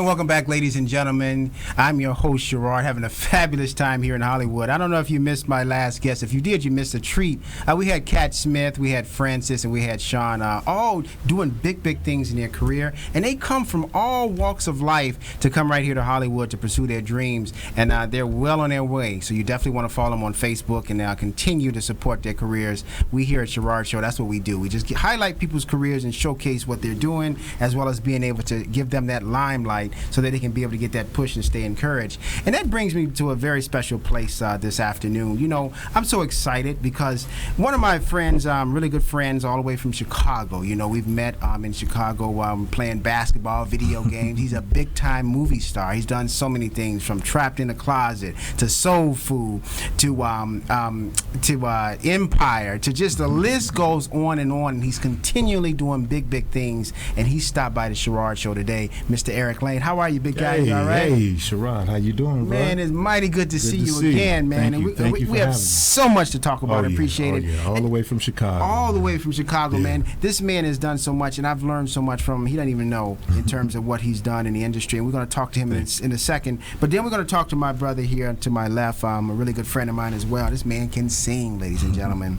welcome back, ladies and gentlemen. I'm your host, Sherard, having a fabulous time here in Hollywood. I don't know if you missed my last guest. If you did, you missed a treat. We had Kat Smith, we had Francis, and we had Sean, all doing big things in their career. And they come from all walks of life to come right here to Hollywood to pursue their dreams. And they're well on their way. So you definitely want to follow them on Facebook and continue to support their careers. We here at Sherard Show, that's what we do. We just highlight people's careers and showcase what they're doing, as well as being able to give them that limelight so that they can be able to get that push and stay encouraged. And that brings me to a very special place this afternoon. You know, I'm so excited because one of my friends, really good friends all the way from Chicago, you know, we've met in Chicago playing basketball, video games. He's a big-time movie star. He's done so many things, from Trapped in the Closet to Soul Food to Empire, to just the list goes on and on. And he's continually doing big things. And he stopped by the Sherard Show today. Mr. Eric Lane, how are you, big guy? Hey, all right? Hey, Sherard, how you doing, bro? Man, it's mighty good to see you again, man. Thank you. Thank you for we have having me. so much to talk about. Appreciate it. Yeah. All the way from Chicago. All the way from Chicago, man. This man has done so much, and I've learned so much from him. He doesn't even know in terms of what he's done in the industry. And we're going to talk to him in a second. But then we're going to talk to my brother here to my left, a really good friend of mine as well. This man can sing, ladies and gentlemen.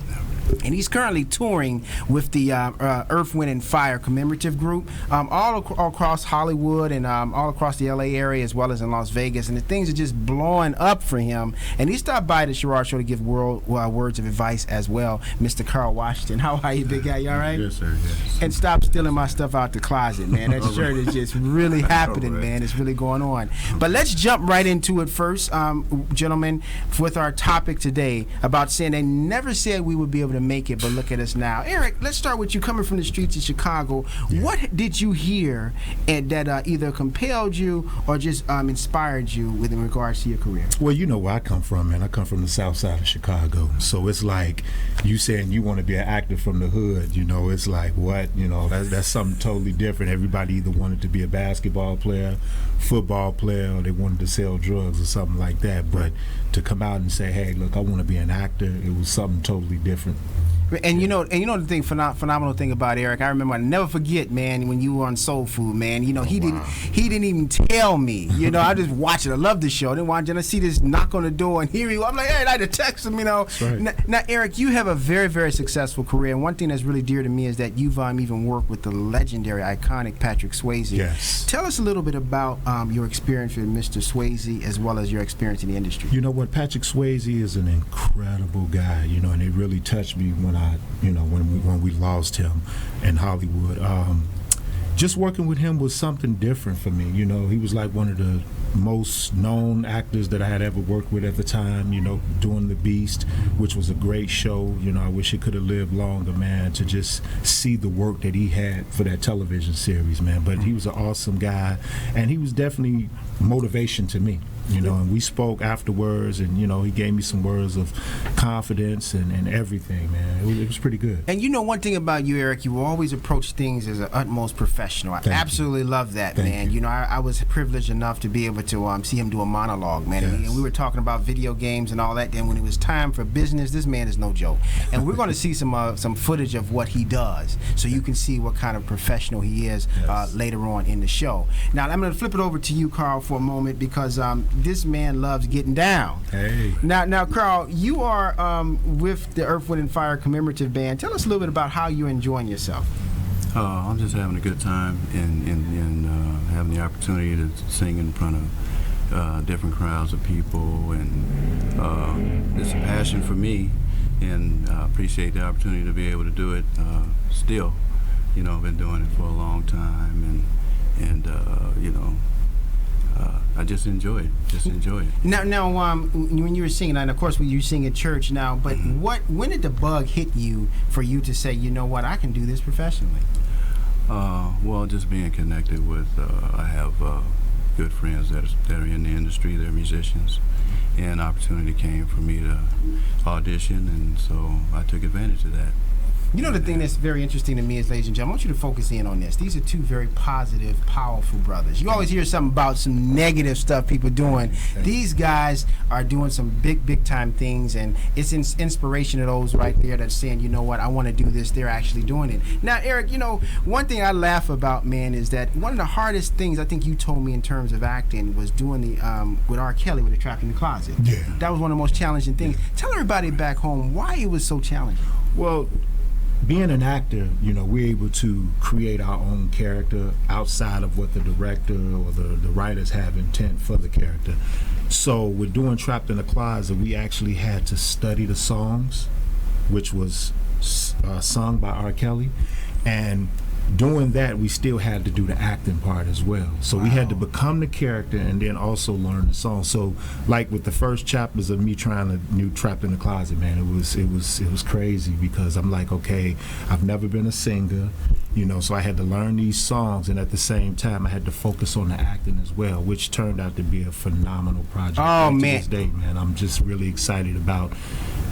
And he's currently touring with the Earth, Wind, and Fire commemorative group all across Hollywood and all across the LA area, as well as in Las Vegas. And the things are just blowing up for him. And he stopped by the Sherard Show to give words of advice as well. Mr. Carl Washington, how are you, big guy? You all right? Yes, sir. Yes. And stop stealing my stuff out the closet, man. That shirt is just really happening, man. It's really going on. But let's jump right into it first, gentlemen, with our topic today about saying they never said we would be able to make it, but look at us now. Eric, let's start with you coming from the streets of Chicago. Yeah. What did you hear that either compelled you or just inspired you with in regards to your career? Well, you know where I come from, man. I come from the south side of Chicago. So it's like you saying you want to be an actor from the hood. You know, it's like, what? You know, that's something totally different. Everybody either wanted to be a basketball player, football player, or they wanted to sell drugs or something like that. But to come out and say, hey, look, I want to be an actor, it was something totally different. And you know the thing, phenomenal thing about Eric. I remember, I never forget, man, when you were on Soul Food, man. You know, he didn't even tell me. You know, I just watched it. I love the show. Then watch it. I see this knock on the door, and here he was. I'm like, hey, I had to text him. You know. Right. Now, Eric, you have a very successful career, and one thing that's really dear to me is that you've even worked with the legendary, iconic Patrick Swayze. Yes. Tell us a little bit about your experience with Mr. Swayze, as well as your experience in the industry. You know what? Patrick Swayze is an incredible guy. You know, and it really touched me when we lost him in Hollywood. Just working with him was something different for me. You know, he was like one of the most known actors that I had ever worked with at the time, you know, doing The Beast, which was a great show. You know, I wish it could have lived longer, man, to just see the work that he had for that television series, man. But he was an awesome guy, and he was definitely motivation to me. You know, and we spoke afterwards, and, you know, he gave me some words of confidence and everything, man. It was pretty good. And you know, one thing about you, Eric, you always approach things as an utmost professional. I absolutely love that, man. You know, I was privileged enough to be able to see him do a monologue, man. Yes. And we were talking about video games and all that. Then when it was time for business, this man is no joke. And we're going to see some footage of what he does, so you can see what kind of professional he is later on in the show. Now, I'm going to flip it over to you, Carl, for a moment, because this man loves getting down. Hey. Now, Carl, you are with the Earth, Wind, and Fire commemorative band. Tell us a little bit about how you're enjoying yourself. I'm just having a good time and having the opportunity to sing in front of different crowds of people, and it's a passion for me, and I appreciate the opportunity to be able to do it still. You know, I've been doing it for a long time, and you know, I just enjoy it. Now, when you were singing, and of course you sing at church now, but when did the bug hit you for you to say, you know what, I can do this professionally? Well, just being connected with, I have good friends that are in the industry, they're musicians, and opportunity came for me to audition, and so I took advantage of that. You know, the thing that's very interesting to me is, ladies and gentlemen, I want you to focus in on this. These are two very positive, powerful brothers. You always hear something about some negative stuff people doing. These guys are doing some big time things, and it's inspiration to those right there that's saying, you know what, I want to do this. They're actually doing it. Now, Eric, you know, one thing I laugh about, man, is that one of the hardest things I think you told me in terms of acting was doing the with R. Kelly with the Trapped in the Closet. Yeah. That was one of the most challenging things. Tell everybody back home why it was so challenging. Well, being an actor, you know, we're able to create our own character outside of what the director or the writers have intent for the character. So with doing Trapped in the Closet, we actually had to study the songs, which was sung by R. Kelly, and doing that, we still had to do the acting part as well. So we had to become the character and then also learn the song. So, like with the first chapters of me trying to do Trapped in the Closet, man, it was crazy because I'm like, okay, I've never been a singer, you know, so I had to learn these songs, and at the same time, I had to focus on the acting as well, which turned out to be a phenomenal project. Oh, man. To this day, man, I'm just really excited about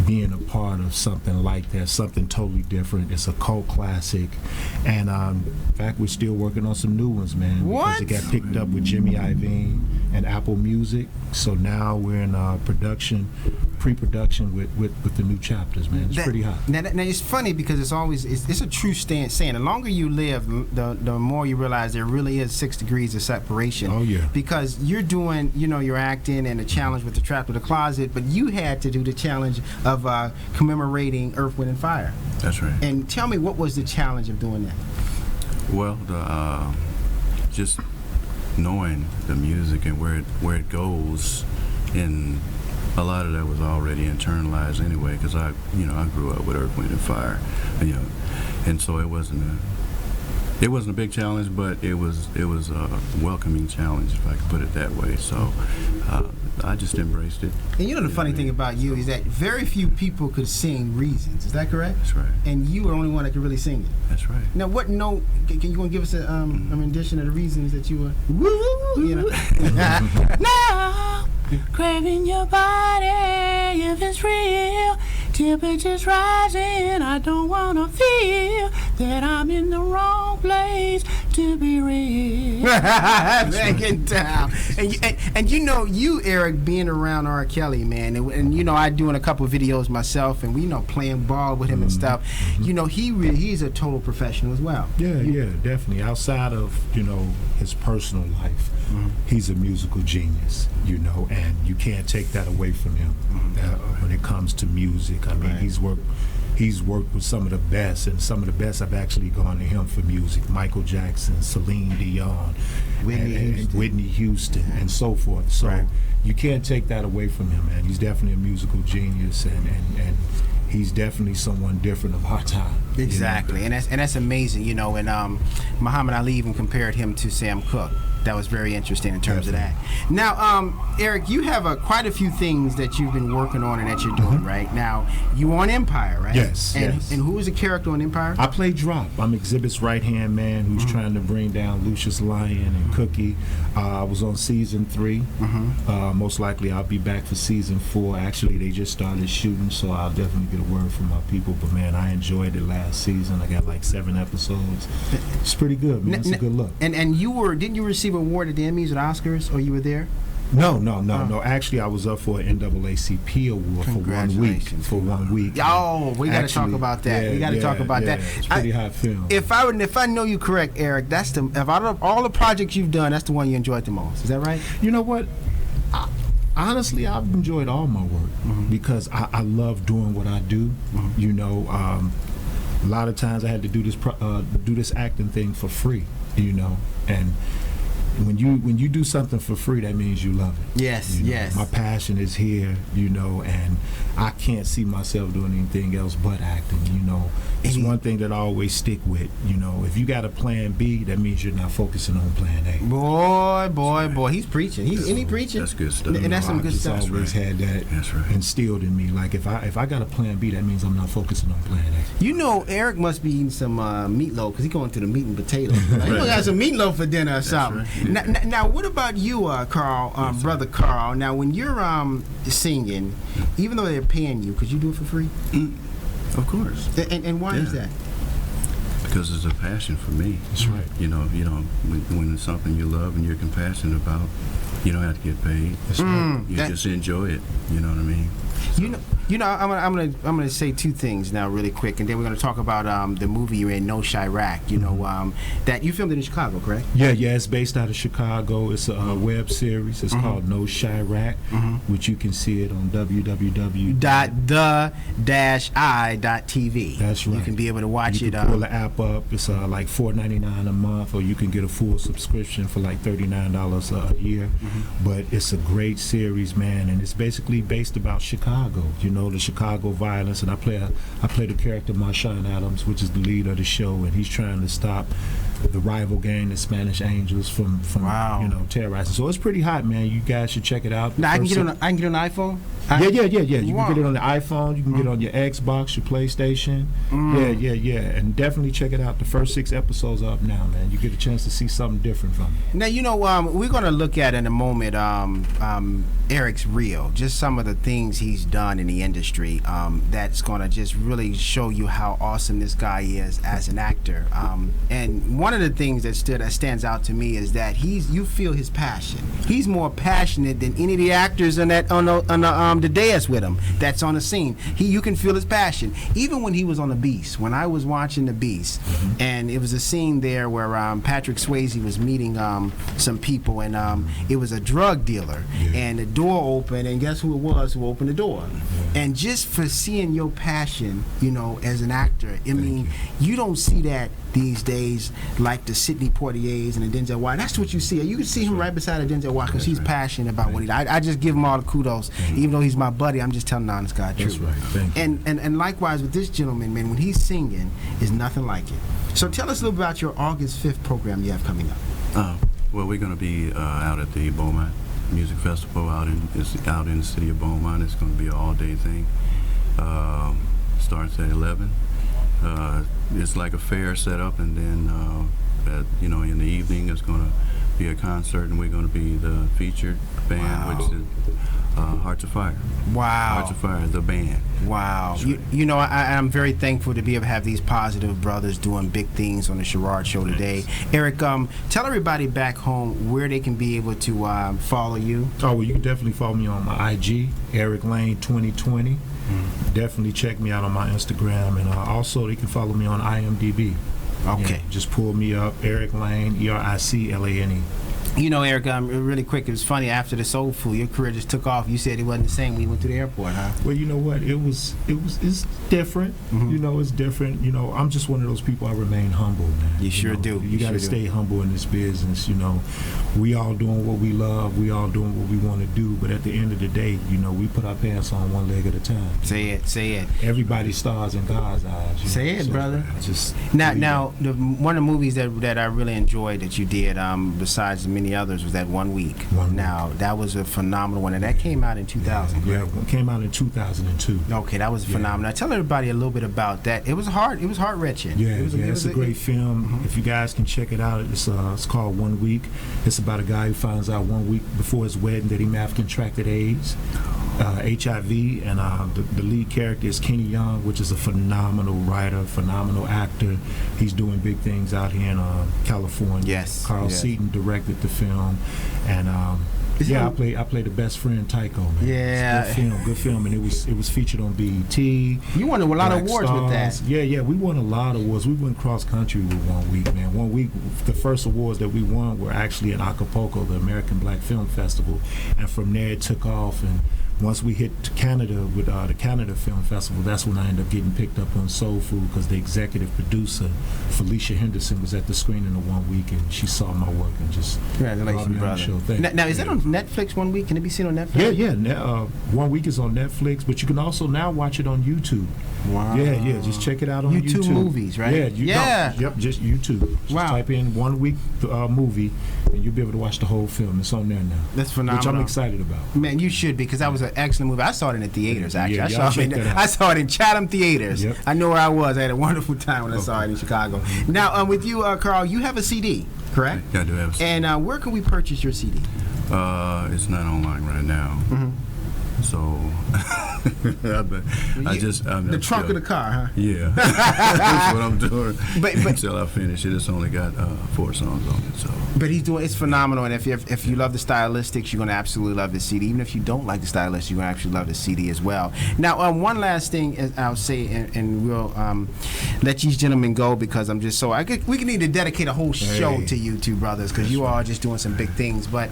being a part of something like that, something totally different. It's a cult classic, and in fact, we're still working on some new ones, man. What? Because it got picked up with Jimmy Iovine and Apple Music, so now we're in pre-production with the new chapters, man. It's pretty hot. Now it's funny because it's a true saying. The longer you live, the more you realize there really is 6 degrees of separation. Oh yeah. Because you're doing, you know, you're acting and the challenge with the Trapped in the Closet, but you had to do the challenge of commemorating Earth, Wind, and Fire. That's right. And tell me, what was the challenge of doing that? Well, just knowing the music and where it goes, and a lot of that was already internalized anyway, because I grew up with Earth, Wind, and Fire, you know, and so it wasn't a big challenge, but it was a welcoming challenge, if I could put it that way. So I just embraced it. And you know the funny thing about you is that very few people could sing Reasons. Is that correct? That's right. And you were the only one that could really sing it. That's right. Now, what note? Can you want to give us a rendition of the Reasons that you were? Woo! You know. Now, craving your body if it's real. Temperature's rising. I don't wanna feel that I'm in the wrong place to be real. Back in town. And you know, you, Eric, being around R. Kelly, man, and you know, I doing a couple of videos myself, and we playing ball with him and stuff. You know, he's a total professional as well. Yeah, definitely. Outside of, you know, his personal life, he's a musical genius, you know, and you can't take that away from him when it comes to music. I mean, he's worked with some of the best, and some of the best have actually gone to him for music. Michael Jackson, Celine Dion, Whitney Houston, and so forth. So you can't take that away from him, man. He's definitely a musical genius, and he's definitely someone different of our time. Exactly, you know? and that's amazing, you know. And Muhammad Ali even compared him to Sam Cooke. That was very interesting in terms of that. Now, Eric, you have quite a few things that you've been working on and that you're doing right now. You on Empire, right? Yes. And who was the character on Empire? I play Drop. I'm Exhibit's right-hand man who's trying to bring down Lucius Lyon and Cookie. I was on season 3. Most likely I'll be back for season 4. Actually, they just started shooting, so I'll definitely get a word from my people. But man, I enjoyed it last season. I got like 7 episodes. It's pretty good, man. It's a good look. And didn't you receive an award at the Emmys or the Oscars, or you were there? No. Actually, I was up for an NAACP award for 1 week. Oh, we got to talk about that. Yeah, we got to talk about that. It's a pretty hot film. If I know you correct, Eric, that's out of all the projects you've done, that's the one you enjoyed the most. Is that right? You know what? Honestly, I've enjoyed all my work because I love doing what I do. You know, a lot of times I had to do this acting thing for free. You know, and when you do something for free, that means you love it. Yes, you know? yes. My passion is here, you know, and I can't see myself doing anything else but acting, you know. It's one thing that I always stick with, you know. If you got a plan B, that means you're not focusing on plan A. Boy, he's preaching. He's preaching. That's good stuff. And that's some good stuff. I've always had that instilled in me. Like if I got a plan B, that means I'm not focusing on plan A. You know, Eric must be eating some meatloaf because he's going to the meat and potatoes. Like, he gonna have some meatloaf for dinner or something. Right. Now, what about you, Carl, brother Carl? Now, when you're singing, even though they're paying you, could you do it for free? Of course. And why is Yeah. that? Because it's a passion for me. That's right. When it's something you love and you're compassionate about, you don't have to get paid. That's right. You just enjoy it. You know what I mean? I'm gonna say two things now, really quick, and then we're gonna talk about the movie you're in, No Chirac. That you filmed it in Chicago, correct? Yeah, it's based out of Chicago. It's a web series. It's called No Chirac, which you can see it on www. .the-i.tv. That's right. You can be able to watch you it. can pull the app up. It's like $4.99 a month, or you can get a full subscription for like $39 a year. But it's a great series, man, and it's basically based about Chicago. The Chicago violence, and I play the character Marshawn Adams, which is the lead of the show, and he's trying to stop the rival gang, the Spanish Angels, from terrorizing. So it's pretty hot, man. You guys should check it out. Now I can get on an iPhone. Yeah. You can get it on the iPhone. You can get it on your Xbox, your PlayStation. Yeah. And definitely check it out. The first 6 episodes are up now, man. You get a chance to see something different from it. Now, we're going to look at in a moment Eric's reel, just some of the things he's done in the industry that's going to just really show you how awesome this guy is as an actor. And one of the things that stands out to me is that you feel his passion. He's more passionate than any of the actors on the dais with him that's on the scene. You can feel his passion. Even when he was on The Beast, when I was watching The Beast, and it was a scene there where Patrick Swayze was meeting some people, and it was a drug dealer, and the door opened, and guess who it was who opened the door? And just for seeing your passion, as an actor, you don't see that these days, like the Sidney Poitiers and the Denzel Washington. That's what you see. You can see him right beside the Denzel Washington because he's passionate about what he does. I just give him all the kudos. Even though he's my buddy, I'm just telling the honest God truth. That's right. Thank you. And likewise with this gentleman, man, when he's singing, is nothing like it. So tell us a little about your August 5th program you have coming up. Well, we're going to be out at the Beaumont Music Festival out in the city of Beaumont. It's going to be an all-day thing. Starts at 11. It's like a fair setup, and then in the evening it's going to be a concert, and we're going to be the featured band, which is Hearts of Fire. Wow. Hearts of Fire, the band. Wow. I'm very thankful to be able to have these positive brothers doing big things on the Sherard Show today. Eric, tell everybody back home where they can be able to follow you. Oh, well, you can definitely follow me on my IG, Eric Lane 2020. Definitely check me out on my Instagram, and also they can follow me on IMDb. Okay. Yeah, just pull me up, Eric Lane, ERICLANE. Eric, really quick, it was funny, after the Soul Food, your career just took off. You said it wasn't the same when you went to the airport, huh? Well, you know what? It's different. It's different. I'm just one of those people, I remain humble, man. You sure do. You got to stay humble in this business, We all doing what we love. We all doing what we want to do. But at the end of the day, we put our pants on one leg at a time. Say it. Everybody stars in God's eyes. Say it, so brother. Now, one of the movies that I really enjoyed that you did, besides many others, was that One Week. Now, that was a phenomenal one, and that came out in 2000. Yeah, it came out in 2002. Okay, that was phenomenal. Now, tell everybody a little bit about that. It was heart-wrenching. Yeah, it's a great film. If you guys can check it out, it's called One Week. It's about a guy who finds out 1 week before his wedding that he may have contracted AIDS, HIV, and the lead character is Kenny Young, which is a phenomenal writer, phenomenal actor. He's doing big things out here in California. Yes. Carl Seaton directed the film, and I play the best friend Tycho, man. Yeah. It's good film, and it was featured on BET. You won a lot of awards with that. Yeah, we won a lot of awards. We went cross country with 1 week, man. 1 week, the first awards that we won were actually in Acapulco, the American Black Film Festival, and from there it took off. And once we hit Canada with the Canada Film Festival, that's when I ended up getting picked up on Soul Food, because the executive producer, Felicia Henderson, was at the screening of 1 week, and she saw my work and just congratulations, brother. Now, is that on Netflix? 1 week? Can it be seen on Netflix? Yeah. 1 week is on Netflix, but you can also now watch it on YouTube. Wow. Yeah. Just check it out on YouTube. YouTube movies, right? Yep, just YouTube. Just type in 1 week movie, and you'll be able to watch the whole film. It's on there now. That's phenomenal. Which I'm excited about. Man, you should, because that was an excellent movie. I saw it in the theaters, actually. Yeah, I saw it in Chatham Theaters. Yep. I know where I was. I had a wonderful time when I saw it in Chicago. Now, with you, Carl, you have a CD, correct? Yeah, I do have a CD. And where can we purchase your CD? It's not online right now. So I'm the trunk of the car, huh? Yeah, that's what I'm doing. But until I finish it, it's only got 4 songs on it. So, but it's phenomenal, and if you love the stylistics, you're gonna absolutely love the CD. Even if you don't like the stylistics, you're gonna actually love the CD as well. Now, one last thing I'll say, and we'll let these gentlemen go because I'm just we need to dedicate a whole show to you two brothers because you are just doing some big things. But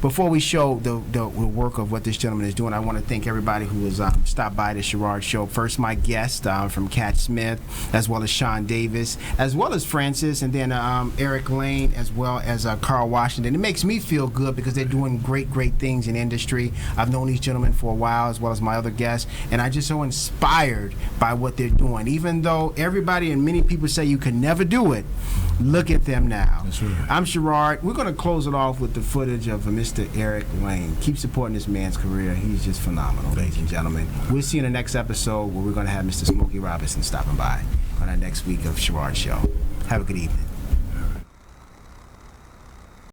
before we show the work of what this gentleman is doing, I want to thank everybody who has stopped by the Sherard Show. First, my guest from Cat Smith, as well as Sean Davis, as well as Francis, and then Eric Lane, as well as Carl Washington. It makes me feel good because they're doing great things in industry. I've known these gentlemen for a while, as well as my other guests, and I'm just so inspired by what they're doing. Even though everybody and many people say you can never do it, look at them now. That's right. I'm Sherard. We're going to close it off with the footage of Mr. Eric Lane. Keep supporting this man's career. He's just phenomenal, ladies and gentlemen. We'll see you in the next episode where we're going to have Mr. Smokey Robinson stopping by on our next week of Sherard Show. Have a good evening.